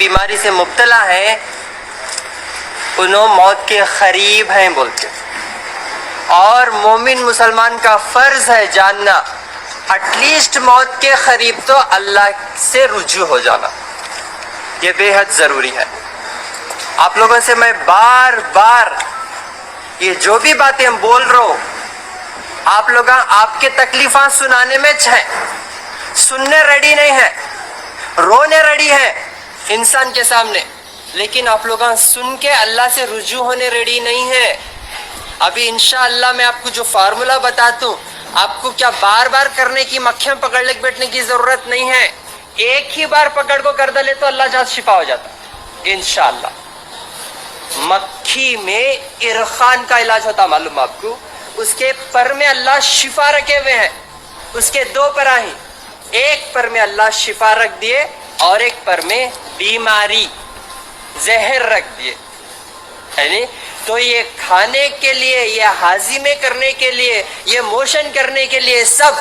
بیماری سے مبتلا ہیں انہوں موت کے قریب ہیں بولتے. اور مومن مسلمان کا فرض ہے جاننا ایٹ لیسٹ موت کے قریب تو اللہ سے رجوع ہو جانا، یہ بے حد ضروری ہے. آپ لوگوں سے میں بار بار یہ جو بھی باتیں بول رہا ہوں، آپ لوگ آپ کے تکلیفاں سنانے میں سننے ریڈی نہیں ہیں، رونے ریڈی ہیں انسان کے سامنے، لیکن آپ لوگ سن کے اللہ سے رجوع ہونے ریڈی نہیں ہیں. ابھی انشاءاللہ میں آپ کو جو فارمولا بتاتا ہوں، آپ کو کیا بار بار کرنے کی مکھیاں پکڑ لے بیٹھنے کی ضرورت نہیں ہے. ایک ہی بار پکڑ کو کر ڈالے تو اللہ جہاں شفا ہو جاتا انشاءاللہ. مکھی میں ارخان کا علاج ہوتا معلوم آپ کو، اس کے پر میں اللہ شفا رکھے ہوئے ہیں، اس کے دو پرا ہی، ایک پر میں اللہ شفا رکھ دیے اور ایک پر میں بیماری زہر رکھ دیے. یعنی تو یہ کھانے کے لیے، یہ ہاضمے کرنے کے لیے، یہ موشن کرنے کے لیے سب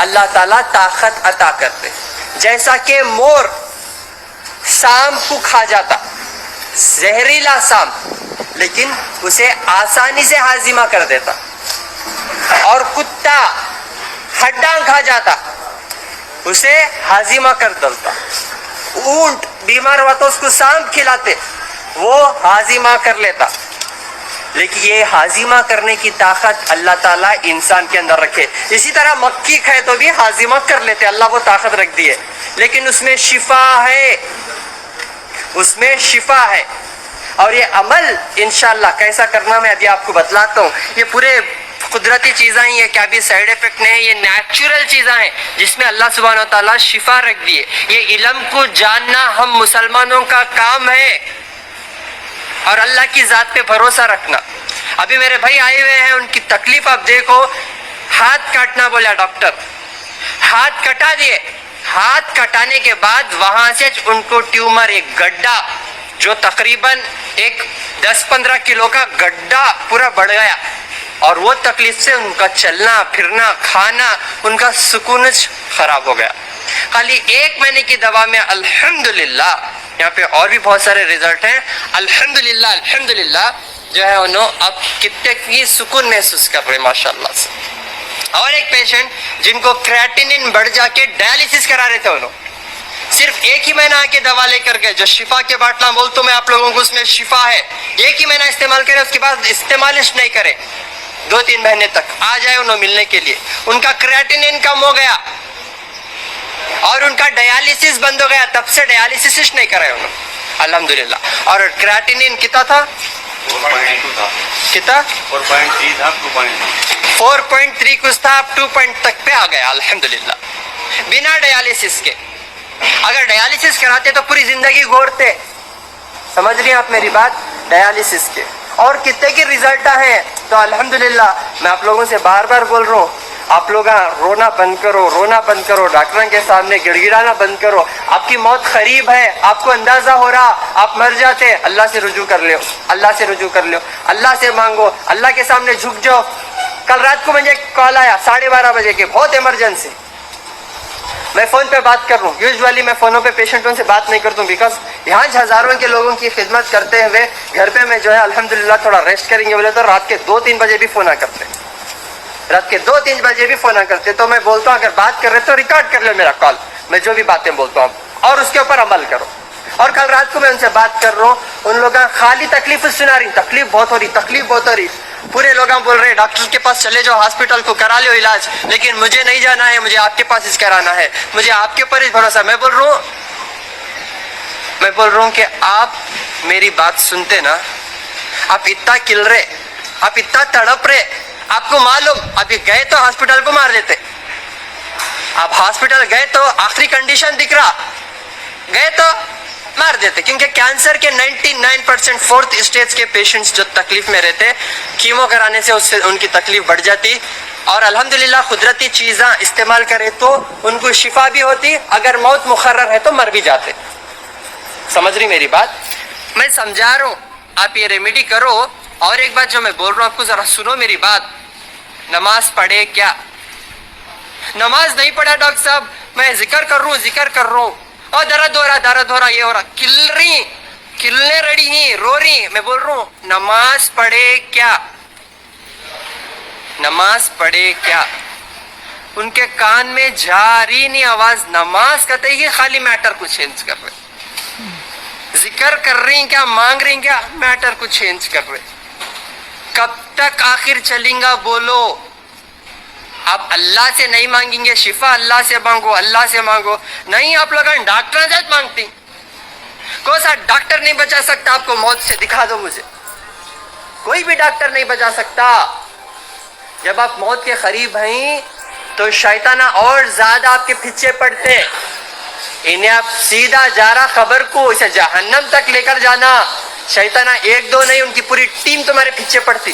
اللہ تعالیٰ طاقت عطا کرتے. جیسا کہ مور سام کو کھا جاتا، زہریلا سام، لیکن اسے آسانی سے ہاضمہ کر دیتا. اور کتا ہڈاں کھا جاتا، اسے ہاضمہ کر ڈالتا. اونٹ بیمار ہوا تو اس کو سام کھلاتے، وہ ہاضمہ کر لیتا. لیکن یہ ہاضمہ کرنے کی طاقت اللہ تعالیٰ انسان کے اندر رکھے. اسی طرح مکھی کھائے تو بھی ہاضمہ کر لیتے، اللہ وہ طاقت رکھ دی ہے، لیکن اس میں شفا ہے، اس میں شفا ہے. اور یہ عمل انشاءاللہ کیسا کرنا میں ابھی آپ کو بتلاتا ہوں. یہ پورے قدرتی چیزیں ہیں، یہ کیا بھی سائیڈ افیکٹ نہیں ہے، یہ نیچرل چیزیں ہیں جس میں اللہ سبحانہ وتعالیٰ شفا رکھ دیے. یہ علم کو جاننا ہم مسلمانوں کا کام ہے، اور اللہ کی ذات پہ بھروسہ رکھنا. ابھی میرے بھائی آئے ہوئے ہیں، ان کی تکلیف آپ دیکھو. ہاتھ کاٹنا بولا ڈاکٹر، ہاتھ کٹا دیے. ہاتھ کٹانے کے بعد وہاں سے ان کو ٹیومر، ایک گڈھا جو تقریباً ایک 10-15 کلو کا گڈھا پورا بڑھ گیا. اور وہ تکلیف سے ان کا چلنا پھرنا کھانا ان کا سکون خراب ہو گیا. خالی 1 مہینے کی دوا میں الحمدللہ، یہاں پہ اور بھی بہت سارے ریزلٹ ہیں، الحمدللہ الحمدللہ جو ہے انہوں اب کتنے کی سکون محسوس کر رہے ماشاءاللہ سے. اور ایک پیشنٹ جن کو کریٹینن بڑھ جا کے ڈائلسس کرا رہے تھے، انہوں صرف 1 ہی مہینہ کے دوا لے کر گئے، جو شفا کے باٹلا بولتا ہوں میں آپ لوگوں کو، اس میں شفا ہے. 1 ہی مہینہ استعمال کرے، اس کے بعد استعمال نہیں کرے، 2-3 مہینے تک آ جائے انہوں ملنے کے لیے، ان کا کریٹینن کم ہو گیا اور ان کا ڈیالیسس بند ہو گیا. تب سے ڈیالیسس نہیں کرے انہوں الحمدللہ. اور کریٹینن کتنا تھا؟ 4.2 تھا. کتنا؟ 4.3 تھا، 4.3 کچھ تھا، اب 2 پوائنٹ تک پہ آ گیا الحمدللہ بنا ڈیالیسس کے. اگر ڈیالیسس کراتے تو پوری زندگی گھوڑتے. سمجھ رہی ہیں آپ میری بات؟ ڈیالیسس کے اور کتنے کے ریزلٹ ہیں. تو الحمدللہ میں آپ لوگوں سے بار بار بول رہا ہوں، آپ لوگ رونا بند کرو، رونا بند کرو، ڈاکٹروں کے سامنے گڑ گڑانا بند کرو. آپ کی موت قریب ہے، آپ کو اندازہ ہو رہا آپ مر جاتے، اللہ سے رجوع کر لو، اللہ سے رجوع کر لو، اللہ سے مانگو، اللہ کے سامنے جھک جاؤ. کل رات کو مجھے کال آیا 12:30 بجے کے، بہت ایمرجنسی. میں فون پہ بات کر رہا ہوں. یوزولی میں فونوں پہ پیشنٹوں سے بات نہیں کرتا ہوں، بیکاز یہاں ہزاروں کے لوگوں کی خدمت کرتے ہوئے گھر پہ میں جو ہے الحمدللہ تھوڑا ریسٹ کریں گے بولے تو رات کے 2-3 بجے بھی فون کرتے، رات کے 2-3 بجے بھی فون کرتے. تو میں بولتا ہوں اگر بات کر رہے تو ریکارڈ کر لو میرا کال، میں جو بھی باتیں بولتا ہوں اور اس کے اوپر عمل کرو. اور کل رات کو میں ان سے بات کر رہا ہوں، ان لوگوں خالی تکلیف سنا رہی، تکلیف بہت ہو رہی، تکلیف بہت ہو رہی. پورے لوگ بول رہے ڈاکٹر کے پاس چلے جاؤ، ہاسپٹل کو کرا لو علاج، لیکن مجھے نہیں جانا ہے، مجھے آپ کے پاس اس کرانا ہے، مجھے آپ کے اوپر ہی بھروسہ. میں بول رہا ہوں کہ آپ میری بات سنتے نا، آپ اتنا کل رہے، آپ اتنا تڑپ رہے، آپ کو معلوم ابھی گئے تو ہاسپٹل کو مار دیتے. آپ ہاسپٹل گئے تو آخری کنڈیشن دکھ رہا، گئے تو مار دیتے. کیونکہ کینسر کے 99% 4th اسٹیج کے پیشنٹس جو تکلیف میں رہتے، کیمو کرانے سے اس سے ان کی تکلیف بڑھ جاتی. اور الحمدللہ قدرتی چیزاں استعمال کرے تو ان کو شفا بھی ہوتی، اگر موت مقرر ہے تو مر بھی جاتے. سمجھ رہی میری بات؟ میں سمجھا رہا ہوں، آپ یہ ریمیڈی کرو. اور ایک بات جو میں بول رہا ہوں آپ کو ذرا سنو میری بات. نماز پڑھے کیا؟ نماز نہیں پڑھا ڈاکٹر صاحب، میں ذکر کر رہا ہوں. اور درد ہو رہا یہ ہو رہا، کلنے رڑی ہیں، رو رہی ہیں. میں بول رہا ہوں نماز پڑھے کیا، نماز پڑھے کیا. ان کے کان میں جا رہی نہیں آواز، نماز کہتے ہی خالی میٹر کو چینج کر رہے، ذکر کر رہی ہیں کیا، مانگ رہی ہیں کیا، میٹر کو چینج کر رہے. کب تک آخر چلیں گا بولو. آپ اللہ سے نہیں مانگیں گے شفا، اللہ سے مانگو، اللہ سے مانگو. نہیں آپ لوگ ڈاکٹر سے مانگتی، کون سا ڈاکٹر نہیں بچا سکتا آپ کو موت سے، دکھا دو مجھے. کوئی بھی ڈاکٹر نہیں بچا سکتا. جب آپ موت کے قریب ہیں تو شیطانہ اور زیادہ آپ کے پیچھے پڑتے. انہیں آپ سیدھا جا رہا خبر کو اسے جہنم تک لے کر جانا. شیطانہ ایک دو نہیں، ان کی پوری ٹیم تمہارے پیچھے پڑتی،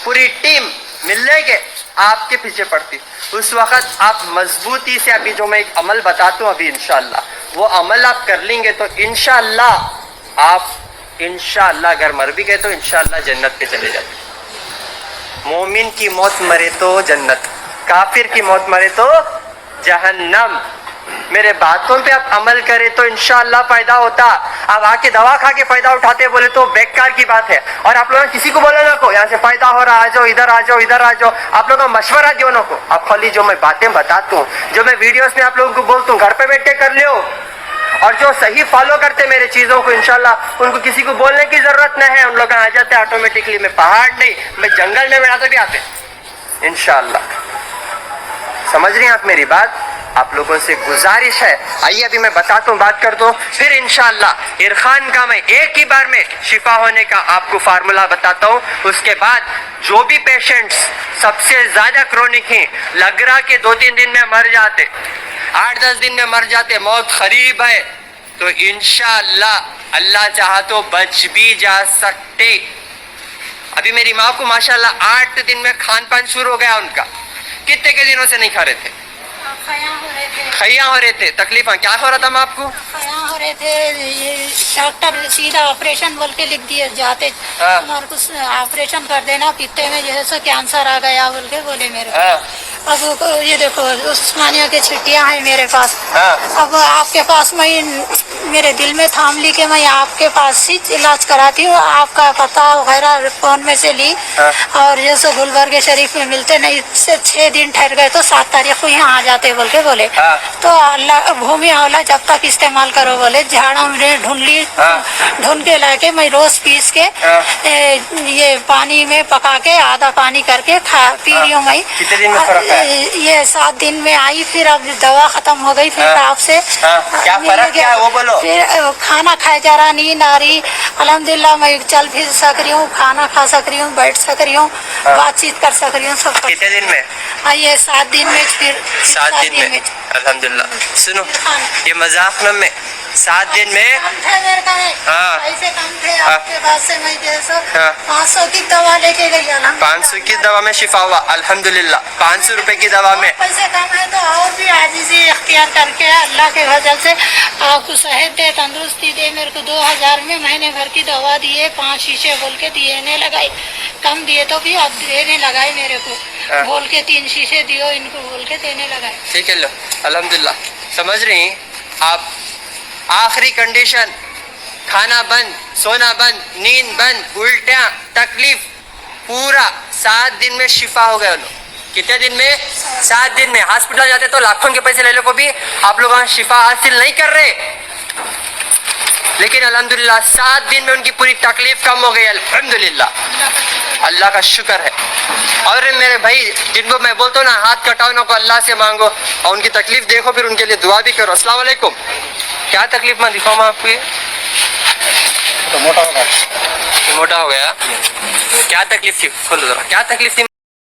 پوری ٹیم ملنے کے آپ کے پیچھے پڑتی. اس وقت آپ مضبوطی سے، ابھی جو میں ایک عمل بتاتا ہوں ابھی انشاءاللہ وہ عمل آپ کر لیں گے تو انشاءاللہ آپ انشاءاللہ اگر مر بھی گئے تو انشاءاللہ جنت پہ چلے جاتے. مومن کی موت مرے تو جنت، کافر کی موت مرے تو جہنم. میرے باتوں پہ آپ عمل کرے تو انشاءاللہ فائدہ ہوتا. آپ آ کے دوا کھا کے فائدہ اٹھاتے بولے تو بیکار کی بات ہے. اور آپ لوگوں نے کسی کو بولا نہ کو یہاں سے فائدہ ہو رہا، آ جاؤ ادھر، آ جاؤ ادھر، آ جاؤ. آپ لوگوں کو مشورہ دیو نہ کو. آپ خالی جو میں باتیں بتاتا ہوں، جو میں ویڈیوز میں آپ لوگوں کو بولتا ہوں، گھر پہ بیٹھ کے کر لیو. اور جو صحیح فالو کرتے میرے چیزوں کو انشاءاللہ ان کو کسی کو بولنے کی ضرورت نہ ہے. ان لوگ آ جاتے آٹومیٹکلی. میں پہاڑ نہیں، میں جنگل میں بیٹھا تو بھی آتے انشاءاللہ. سمجھ رہی ہیں آپ میری بات؟ آپ لوگوں سے گزارش ہے. آئیے ابھی میں بتاتا ہوں، بات کرتا ہوں، پھر انشاءاللہ عرفان کا میں ایک ہی بار میں شفا ہونے کا آپ کو فارمولا بتاتا ہوں. اس کے بعد جو بھی پیشنٹس سب سے زیادہ کرونک ہیں، لگ رہا کہ 2-3 دن میں مر جاتے، 8-10 دن میں مر جاتے، موت قریب ہے، تو انشاءاللہ اللہ چاہا تو بچ بھی جا سکتے. ابھی میری ماں کو ماشاءاللہ 8 دن میں کھان پان شروع ہو گیا ان کا. کتنے کے دنوں سے نہیں کھا رہے تھے؟ خیاں ہو رہے تھے. تکلیف کیا ہو رہا تھا ماں آپ کو؟ خیاں ہو رہے تھے. یہ ڈاکٹر سیدھا آپریشن بول کے لکھ دیے جاتے، تمہارے کو آپریشن کر دینا، پیتے میں جیسے کینسر آ گیا بول کے بولے میرے کو. اب یہ دیکھو عثمانیہ کی چھٹیاں ہیں میرے پاس. اب آپ کے پاس میں میرے دل میں تھام لی کہ میں آپ کے پاس ہی علاج کراتی ہوں. آپ کا پتہ وغیرہ فون میں سے لی، اور جیسے گلبرگ شریف میں ملتے نہیں، 6 دن ٹھہر گئے تو 7 تاریخ کو یہاں آ جاتے بول کے بولے. تو اللہ بھومی اولا جب تک استعمال کرو بولے. جھاڑوں میں ڈھونڈ کے لا کے میں روز پیس کے یہ پانی میں پکا کے آدھا پانی کر کے پی رہی ہوں میں. کتنے دن میں فرق ہے؟ یہ 7 دن میں آئی. پھر اب دوا ختم ہو گئی. پھر آپ سے کیا فرق کیا ہے وہ بولو. پھر کھانا کھایا جا رہا، نیند آ رہی. الحمدللہ میں چل پھر سک رہی ہوں، کھانا کھا سک رہی ہوں، بیٹھ سک رہی ہوں، بات چیت کر سک رہی ہوں. سب کتنے دن میں؟ یہ 7 دن میں. پھر 7 دن میں الحمدللہ. سنو یہ مذاق نہ میں 7 دن میں ایسے کم تھے. آپ کے پاس سے میں جیسے 500 کی دوا لے کے گئی. 500 کی دوا میں شفا ہوا الحمدللہ. 500 روپے کی دوا میں پیسے کم ہے تو اور بھی عاجزی اختیار کر کے اللہ کے فضل سے آپ کو صحت دے، تندرستی دے. میرے کو 2000 میں مہینے بھر کی دوا دیے، 5 شیشے بول کے دینے لگائی. کم دیے تو بھی اب دینے لگائے میرے کو بول کے. 3 شیشے دیو ان کو بول کے دینے لگائے. ٹھیک ہے لو الحمدللہ. سمجھ رہی ہیں آپ؟ آخری کنڈیشن، کھانا بند، سونا بند، نیند بند، الٹیاں، تکلیف، پورا 7 دن میں شفا ہو گیا لوگ. کتنے دن میں؟ 7 دن میں. ہاسپٹل جاتے تو لاکھوں کے پیسے لے لو کو بھی آپ لوگ شفا حاصل نہیں کر رہے، لیکن الحمدللہ 7 دن میں ان کی پوری تکلیف کم ہو گئی الحمدللہ. اللہ کا شکر ہے. اور میرے بھائی جن کو میں بولتا ہوں نا ہاتھ کٹاؤ نہ کو اللہ سے مانگو اور ان کی تکلیف دیکھو، پھر ان کے لیے دعا بھی کرو. السلام علیکم. کیا تکلیف میں دکھاؤں آپ کو؟ یہ تو موٹا ہوگا. موٹا ہو گیا. کیا تکلیف تھی؟ کھولو ذرا. کیا تکلیف تھی